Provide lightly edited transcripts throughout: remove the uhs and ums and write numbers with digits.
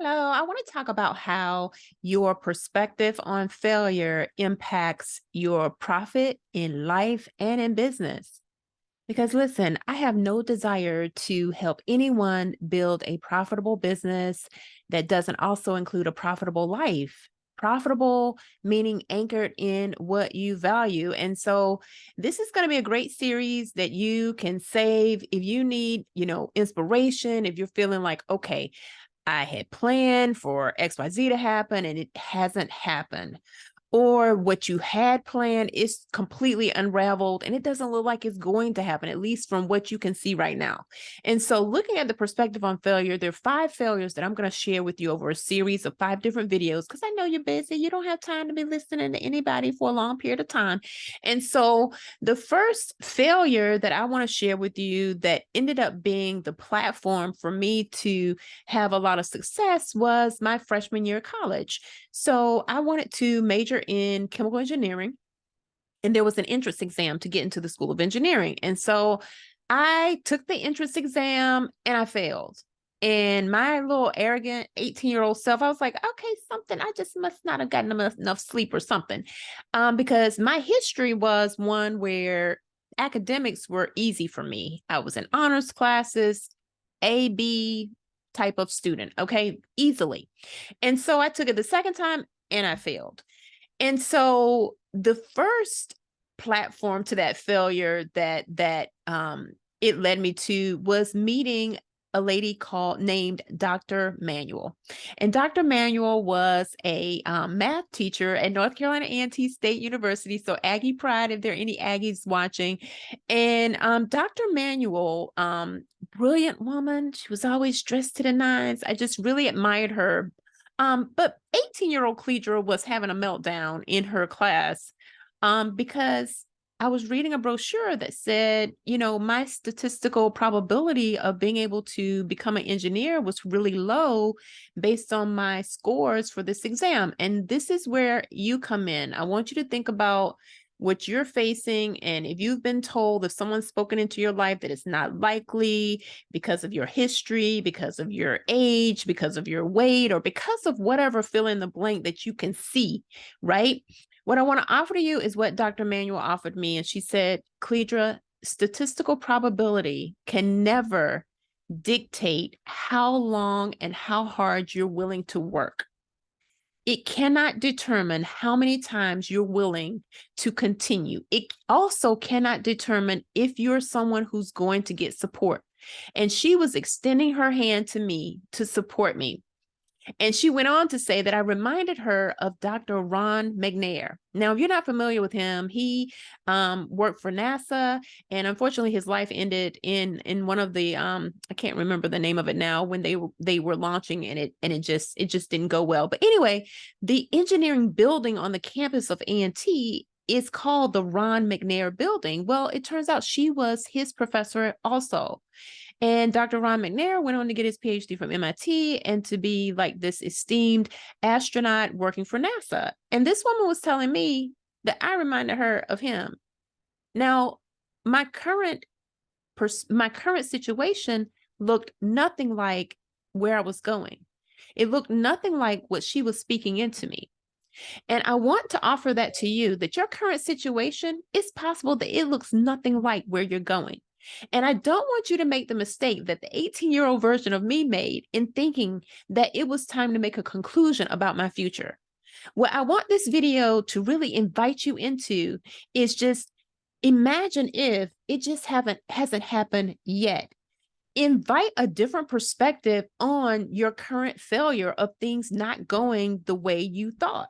Hello, I want to talk about how your perspective on failure impacts your profit in life and in business. Because listen, I have no desire to help anyone build a profitable business that doesn't also include a profitable life. Profitable meaning anchored in what you value. And so this is going to be a great series that you can save if you need, inspiration, if you're feeling like, okay, I had planned for XYZ to happen and it hasn't happened. Or what you had planned is completely unraveled and it doesn't look like it's going to happen, at least from what you can see right now. And so, looking at the perspective on failure, there are 5 failures that I'm going to share with you over a series of 5 different videos because I know you're busy. You don't have time to be listening to anybody for a long period of time. And so, the first failure that I want to share with you that ended up being the platform for me to have a lot of success was my freshman year of college. So I wanted to major in chemical engineering, and there was an entrance exam to get into the School of Engineering. And so I took the entrance exam and I failed. And my little arrogant 18-year-old self, I was like, okay, something, I just must not have gotten enough sleep or something. Because my history was one where academics were easy for me. I was in honors classes, A, B type of student, okay, easily. And so I took it the second time and I failed. And so the first platform to that failure that it led me to was meeting a lady called named Dr. Manuel. And Dr. Manuel was a math teacher at North Carolina A&T State University. So Aggie Pride, if there are any Aggies watching. And Dr. Manuel, brilliant woman. She was always dressed to the nines. I just really admired her. But 18-year-old Cledra was having a meltdown in her class because I was reading a brochure that said, my statistical probability of being able to become an engineer was really low based on my scores for this exam. And this is where you come in. I want you to think about what you're facing. And if you've been told, if someone's spoken into your life that it's not likely because of your history, because of your age, because of your weight, or because of whatever fill in the blank that you can see, right? What I want to offer to you is what Dr. Manuel offered me. And she said, Cledra, statistical probability can never dictate how long and how hard you're willing to work. It cannot determine how many times you're willing to continue. It also cannot determine if you're someone who's going to get support. And she was extending her hand to me to support me. And she went on to say that I reminded her of Dr. Ron McNair. Now, if you're not familiar with him, he worked for NASA, and unfortunately, his life ended in one of the I can't remember the name of it now when they were launching, and it just didn't go well. But anyway, the engineering building on the campus of A&T is called the Ron McNair Building. Well, it turns out she was his professor also. And Dr. Ron McNair went on to get his PhD from MIT and to be like this esteemed astronaut working for NASA. And this woman was telling me that I reminded her of him. Now, my current situation looked nothing like where I was going. It looked nothing like what she was speaking into me. And I want to offer that to you, that your current situation, it's possible that it looks nothing like where you're going. And I don't want you to make the mistake that the 18-year-old version of me made in thinking that it was time to make a conclusion about my future. What I want this video to really invite you into is just imagine if it just hasn't happened yet. Invite a different perspective on your current failure of things not going the way you thought.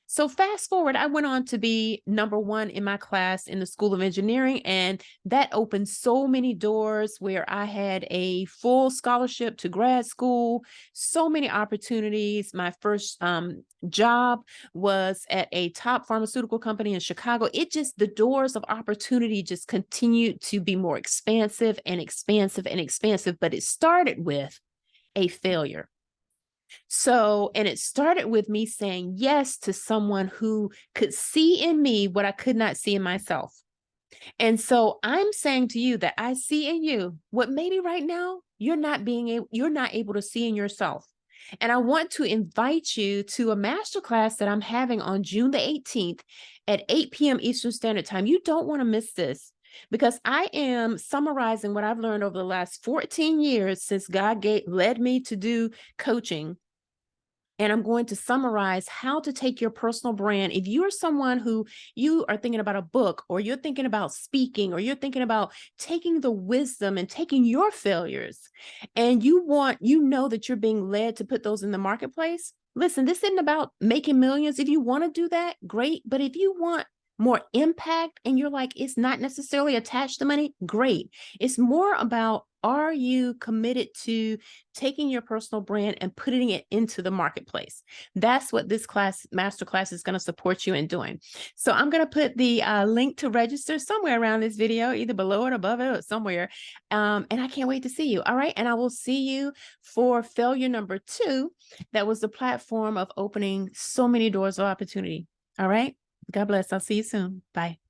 So fast forward, I went on to be number one in my class in the School of Engineering, and that opened so many doors where I had a full scholarship to grad school, so many opportunities. My first job was at a top pharmaceutical company in Chicago. The doors of opportunity just continued to be more expansive and expansive and expansive, but it started with a failure. So, and it started with me saying yes to someone who could see in me what I could not see in myself. And so I'm saying to you that I see in you what maybe right now you're not able to see in yourself. And I want to invite you to a masterclass that I'm having on June the 18th at 8 p.m. Eastern Standard Time. You don't want to miss this because I am summarizing what I've learned over the last 14 years since God led me to do coaching. And I'm going to summarize how to take your personal brand. If you're someone who you are thinking about a book, or you're thinking about speaking, or you're thinking about taking the wisdom and taking your failures, and you know that you're being led to put those in the marketplace, listen, this isn't about making millions. If you want to do that, great. But if you want more impact and you're like, it's not necessarily attached to money, great. It's more about, are you committed to taking your personal brand and putting it into the marketplace? That's what this masterclass is going to support you in doing. So I'm going to put the link to register somewhere around this video, either below it, above it, or somewhere. And I can't wait to see you. All right. And I will see you for failure number 2. That was the platform of opening so many doors of opportunity. All right. God bless. I'll see you soon. Bye.